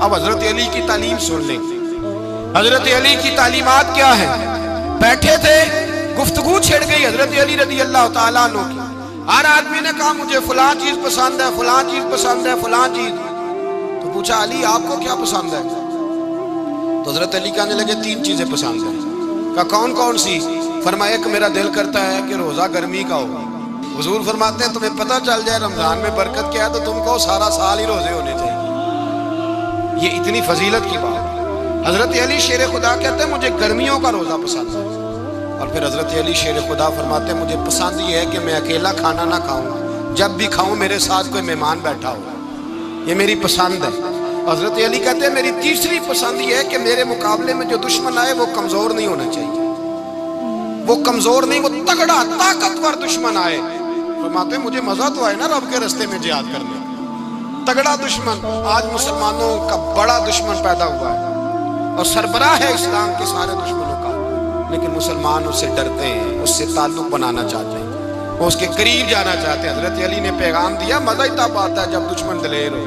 اب حضرت علی کی تعلیم سن لیں. حضرت علی کی تعلیمات کیا ہے؟ بیٹھے تھے, گفتگو چھڑ گئی حضرت علی رضی اللہ تعالیٰ عنہ کی. ہر آدمی نے کہا مجھے فلاں چیز پسند ہے, فلاں چیز پسند ہے, فلاں چیز. تو پوچھا علی آپ کو کیا پسند ہے؟ تو حضرت علی کہنے لگے 3 چیزیں پسند ہیں. کہا کون کون سی؟ فرمایا ایک میرا دل کرتا ہے کہ روزہ گرمی کا ہو. حضور فرماتے ہیں تمہیں پتہ چل جائے رمضان میں برکت کیا ہے تو تم کو سارا سال ہی روزے ہونے چاہیے. یہ اتنی فضیلت کی بات. حضرت علی شیر خدا کہتے ہیں مجھے گرمیوں کا روزہ پسند ہے. اور پھر حضرت علی شیر خدا فرماتے ہیں مجھے پسند یہ ہے کہ میں اکیلا کھانا نہ کھاؤں, جب بھی کھاؤں میرے ساتھ کوئی مہمان بیٹھا ہو. یہ میری پسند ہے. حضرت علی کہتے ہیں میری تیسری پسند یہ ہے کہ میرے مقابلے میں جو دشمن آئے وہ کمزور نہیں ہونا چاہیے. وہ کمزور نہیں, وہ تگڑا طاقتور دشمن آئے. فرماتے ہیں مجھے مزہ تو آئے نا رب کے رستے میں جہاد کرنے. تگڑا دشمن. آج مسلمانوں کا بڑا دشمن پیدا ہوا ہے اور سربراہ ہے اسلام کے سارے دشمنوں کا, لیکن مسلمان اس سے ڈرتے ہیں, اس سے تعلق بنانا چاہتے ہیں, وہ اس کے قریب جانا چاہتے ہیں. حضرت علی نے پیغام دیا مزہ ہی تب آتا ہے جب دشمن دلیر ہو,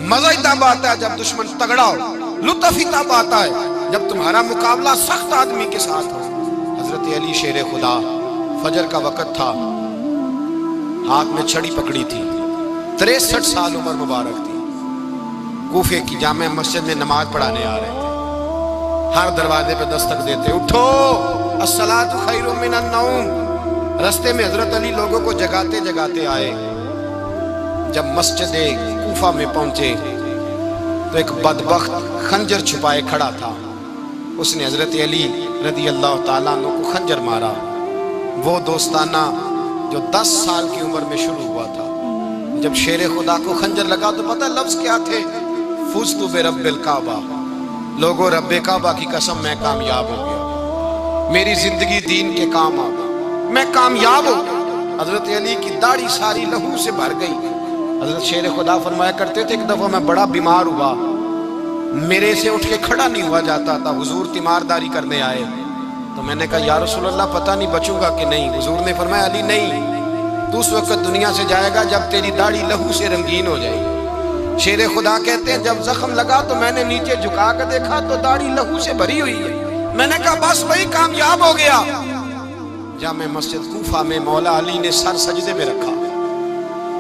مزہ ہی تب آتا ہے جب دشمن تگڑا ہو, لطف ہی تب آتا ہے جب تمہارا مقابلہ سخت آدمی کے ساتھ ہو. حضرت علی شیر خدا, فجر کا وقت تھا, ہاتھ میں چھڑی پکڑی تھی, 63 سال عمر مبارک تھی. کوفے کی جامع مسجد میں نماز پڑھانے آ رہے تھے. ہر دروازے پہ دستک دیتے, اٹھو الصلاۃ خیر من النوم. رستے میں حضرت علی لوگوں کو جگاتے جگاتے آئے. جب مسجد کوفہ میں پہنچے تو ایک بدبخت خنجر چھپائے کھڑا تھا. اس نے حضرت علی رضی اللہ تعالیٰ عنہ کو خنجر مارا. وہ دوستانہ جو 10 سال کی عمر میں شروع ہوا تھا. جب شیر خدا کو خنجر لگا تو پتہ لفظ کیا تھے؟ فزت برب الکعبہ. لوگوں رب کعبہ کی قسم میں کامیاب ہو گیا, میری زندگی دین کے کام آ گئی, میں کامیاب ہو گیا. حضرت علی کی داڑھی ساری لہو سے بھر گئی. حضرت شیر خدا فرمایا کرتے تھے ایک دفعہ میں بڑا بیمار ہوا, میرے سے اٹھ کے کھڑا نہیں ہوا جاتا تھا. حضور تیمارداری کرنے آئے تو میں نے کہا یا رسول اللہ پتہ نہیں بچوں گا کہ نہیں. حضور نے فرمایا علی نہیں, تو اس وقت دنیا سے جائے گا جب تیری داڑھی لہو سے رنگین ہو جائے گی. شیر خدا کہتے ہیں جب زخم لگا تو میں نے نیچے جھکا کر دیکھا تو داڑھی لہو سے بھری ہوئی ہے. میں نے کہا بس بھائی کامیاب ہو گیا. جامع مسجد کوفہ میں مولا علی نے سر سجدے میں رکھا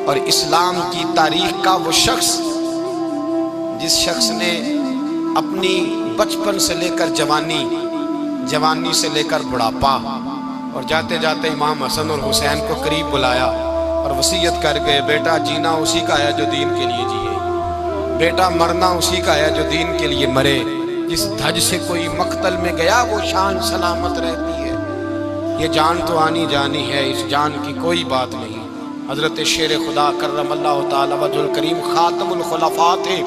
اور اسلام کی تاریخ کا وہ شخص جس شخص نے اپنی بچپن سے لے کر جوانی, جوانی سے لے کر بڑھاپا اور جاتے جاتے امام حسن اور حسین کو قریب بلایا اور وصیت کر گئے بیٹا جینا اسی کا ہے جو دین کے لیے جیے, بیٹا مرنا اسی کا ہے جو دین کے لیے مرے. جس دھج سے کوئی مقتل میں گیا وہ شان سلامت رہتی ہے. یہ جان تو آنی جانی ہے, اس جان کی کوئی بات نہیں. حضرت شیر خدا کرم اللہ تعالی وجہ الکریم خاتم الخلفاء تھے,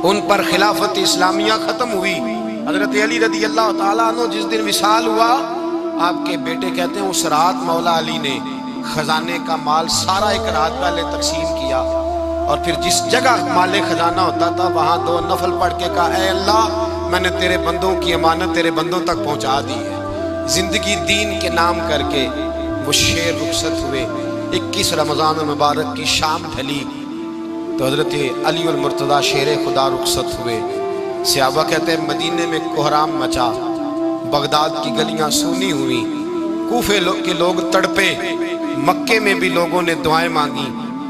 ان پر خلافت اسلامیہ ختم ہوئی. حضرت علی رضی اللہ تعالیٰ عنہ جس دن وصال ہوا, آپ کے بیٹے کہتے ہیں اس رات مولا علی نے خزانے کا مال سارا ایک رات پہلے تقسیم کیا اور پھر جس جگہ مال خزانہ ہوتا تھا وہاں 2 نفل پڑھ کے کہا اے اللہ میں نے تیرے بندوں کی امانت تیرے بندوں تک پہنچا دی ہے. زندگی دین کے نام کر کے وہ شیر رخصت ہوئے. 21 رمضان المبارک کی شام ڈھلی تو حضرت علی المرتضیٰ شیر خدا رخصت ہوئے. صحابہ کہتے ہیں مدینے میں کوہرام مچا, بغداد کی گلیاں سونی ہوئی, کوفے کے لوگ تڑپے, مکے میں بھی لوگوں نے دعائیں مانگی.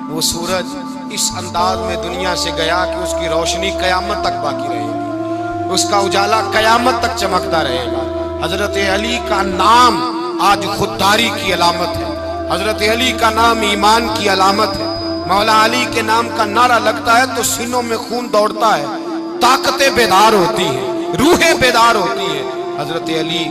وہ سورج اس انداز میں دنیا سے گیا کہ اس کی روشنی قیامت تک باقی رہے گی, اس کا اجالا قیامت تک چمکتا رہے گا. حضرت علی کا نام آج خودداری کی علامت ہے, حضرت علی کا نام ایمان کی علامت ہے. مولا علی کے نام کا نعرہ لگتا ہے تو سینوں میں خون دوڑتا ہے, طاقتیں بیدار ہوتی ہیں, روحیں بیدار ہوتی ہیں. حضرت علی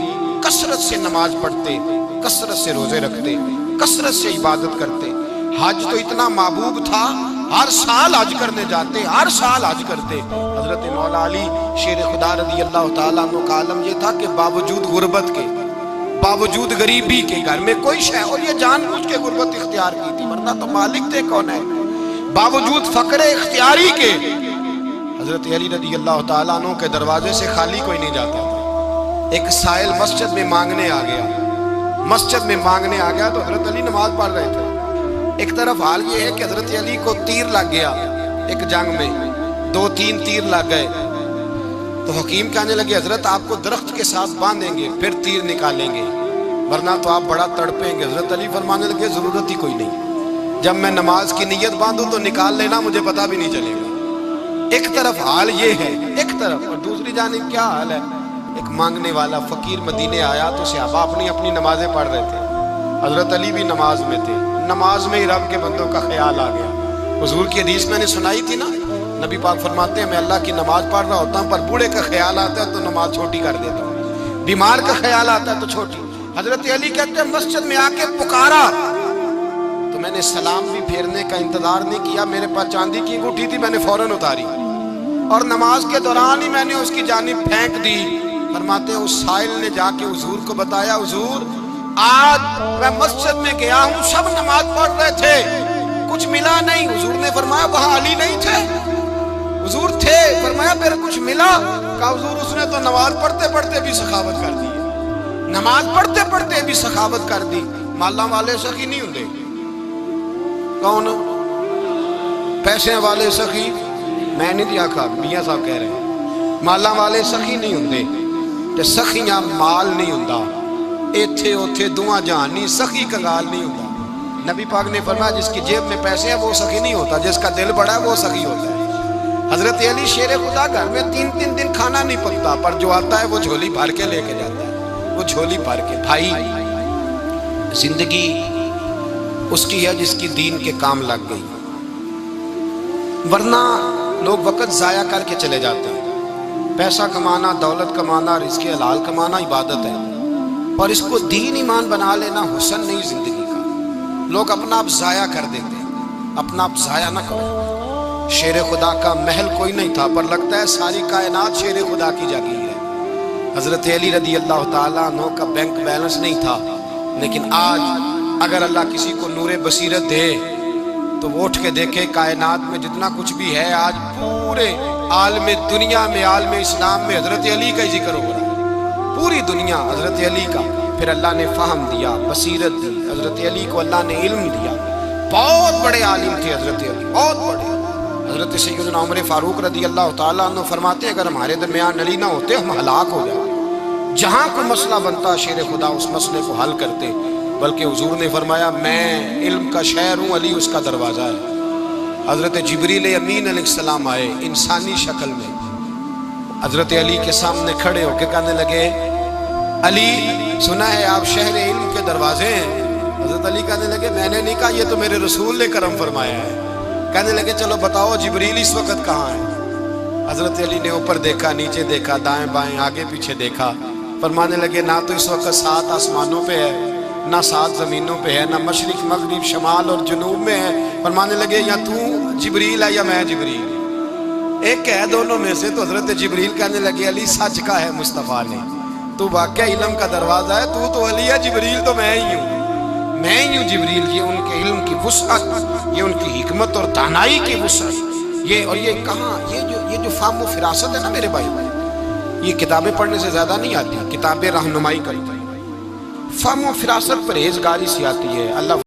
کثرت سے نماز پڑھتے, کثرت سے روزے رکھتے, کثرت سے عبادت کرتے. حج تو اتنا محبوب تھا ہر سال حج کرنے جاتے, ہر سال حج کرتے. حضرت مولا علی شیر خدا رضی اللہ تعالیٰ عنہ کا عالم یہ تھا کہ باوجود غربت کے, باوجود غریبی کے, گھر میں کوئی شے, اور یہ جان بوجھ کے غربت اختیار کی تھی ورنہ تو مالک تھے کون ہے, باوجود فقر اختیاری کے حضرت علی رضی اللہ تعالیٰ عنہ کے دروازے سے خالی کوئی نہیں جاتا تھا. ایک سائل مسجد میں مانگنے آ گیا, مسجد میں مانگنے آ گیا تو حضرت علی نماز پڑھ رہے تھے. ایک طرف حال یہ ہے کہ حضرت علی کو تیر لگ گیا ایک جنگ میں, 2-3 تیر لگ گئے تو حکیم کہنے لگے حضرت آپ کو درخت کے ساتھ باندھیں گے پھر تیر نکالیں گے ورنہ تو آپ بڑا تڑپیں گے۔ حضرت علی فرمانے لگے ضرورت ہی کوئی نہیں، جب میں نماز کی نیت باندھوں تو نکال لینا، مجھے پتہ بھی نہیں چلے گا۔ ایک طرف حال یہ ہے ایک طرف، اور دوسری جانب کیا حال ہے؟ ایک مانگنے والا فقیر مدینے آیا تو صحابہ اپنی نمازیں پڑھ رہے تھے، حضرت علی بھی نماز میں تھے، نماز میں ہی رب کے بندوں کا خیال آ گیا۔ حضور کی حدیث میں نے سنائی تھی نا، نبی پاک فرماتے ہیں میں اللہ کی نماز پڑھ رہا ہوتا ہوں پر بوڑھے کا خیال آتا ہے تو نماز چھوٹی کر دیتا ہوں، بیمار کا خیال آتا ہے تو چھوٹی۔ حضرت علی کہتے ہیں مسجد میں آ کے پکارا تو میں نے سلام بھی پھیرنے کا انتظار نہیں کیا، میرے پاس چاندی کی انگوٹھی تھی، میں نے فوراً اتاری اور نماز کے دوران ہی میں نے اس کی جانب پھینک دی۔ فرماتے ہیں اس سائل نے جا کے حضور کو بتایا، حضور آج میں مسجد میں گیا ہوں، سب نماز پڑھ رہے تھے، کچھ ملا نہیں۔ حضور نے فرمایا وہاں علی نہیں تھے؟ حضور تھے۔ فرمایا پھر کچھ ملا؟ کہا حضور اس نے تو نماز پڑھتے پڑھتے بھی سخاوت کر دی، نماز پڑھتے پڑھتے بھی سخاوت کر دی۔ مالا والے سخی نہیں ہوندے؟ کون؟ پیسے والے سخی؟ میں نہیں دیا کھا، میاں صاحب کہہ رہے ہیں مالا والے سخی نہیں ہوندے، تے سخیاں مال نہیں ہوندا، ایتھے اوتھے دعا جہان نہیں، سخی کنگال نہیں ہوتا۔ نبی پاک نے فرمایا جس کی جیب میں پیسے ہیں وہ سخی نہیں ہوتا، جس کا دل بڑا ہے وہ سخی ہوتا ہے۔ حضرت علی شیر خدا گھر میں 3 دن کھانا نہیں پکتا پر جو آتا ہے وہ جھولی بھر کے لے کے جاتا ہے، وہ جھولی بھر کے۔ بھائی زندگی اس کی ہے جس کی دین کے کام لگ گئی، ورنہ لوگ وقت ضائع کر کے چلے جاتے ہیں۔ پیسہ کمانا، دولت کمانا، رزق حلال کمانا عبادت ہے، اور اس کو دین ایمان بنا لینا حسن نہیں زندگی کا۔ لوگ اپنا آپ ضائع کر دیتے ہیں، اپنا آپ ضائع نہ کریں۔ شیر خدا کا محل کوئی نہیں تھا پر لگتا ہے ساری کائنات شیر خدا کی جاگیر ہے۔ حضرت علی رضی اللہ تعالیٰ عنہ کا بینک بیلنس نہیں تھا، لیکن آج اگر اللہ کسی کو نور بصیرت دے تو وہ اٹھ کے دیکھے کائنات میں جتنا کچھ بھی ہے آج پورے عالم دنیا میں، عالم اسلام میں حضرت علی کا ہی ذکر ہو رہا ہے، پوری دنیا حضرت علی کا۔ پھر اللہ نے فہم دیا، بصیرت دی، حضرت علی کو اللہ نے علم دیا، بہت بڑے عالم تھے حضرت علی، بہت بڑے۔ حضرت سیدنا عمر فاروق رضی اللہ تعالیٰ عنہ فرماتے ہیں اگر ہمارے درمیان علی نہ ہوتے ہم ہلاک ہو جاتے، جہاں کوئی مسئلہ بنتا شیر خدا اس مسئلے کو حل کرتے، بلکہ حضور نے فرمایا میں علم کا شہر ہوں، علی اس کا دروازہ ہے۔ حضرت جبریل امین علیہ السلام آئے انسانی شکل میں، حضرت علی کے سامنے کھڑے ہو کے کہنے لگے علی سنا ہے آپ شہر علم کے دروازے ہیں؟ حضرت علی کہنے لگے میں نے نہیں کہا، یہ تو میرے رسول نے کرم فرمایا ہے۔ کہنے لگے چلو بتاؤ جبریل اس وقت کہاں ہے؟ حضرت علی نے اوپر دیکھا، نیچے دیکھا، دائیں بائیں آگے پیچھے دیکھا، فرمانے لگے نہ تو اس وقت 7 آسمانوں پہ ہے، نہ 7 زمینوں پہ ہے، نہ مشرق مغرب شمال اور جنوب میں ہے۔ فرمانے لگے یا تو جبریل ہے یا میں جبریل، ایک ہے دونوں میں سے۔ تو حضرت جبریل کہنے لگے علی سچ کا ہے مصطفیٰ نے، تو واقعہ علم کا دروازہ ہے، تو علی ہے، جبریل تو میں ہی ہوں، میں ہی ہوں جبریل۔ یہ ان کے علم کی وسعت، یہ ان کی حکمت اور دانائی کی وسعت، یہ اور یہ کہاں یہ جو فہم و فراست ہے نا میرے بھائی، یہ کتابیں پڑھنے سے زیادہ نہیں آتی، کتابیں رہنمائی کرتی ہیں، فہم و فراست پرہیزگاری سے آتی ہے۔ اللہ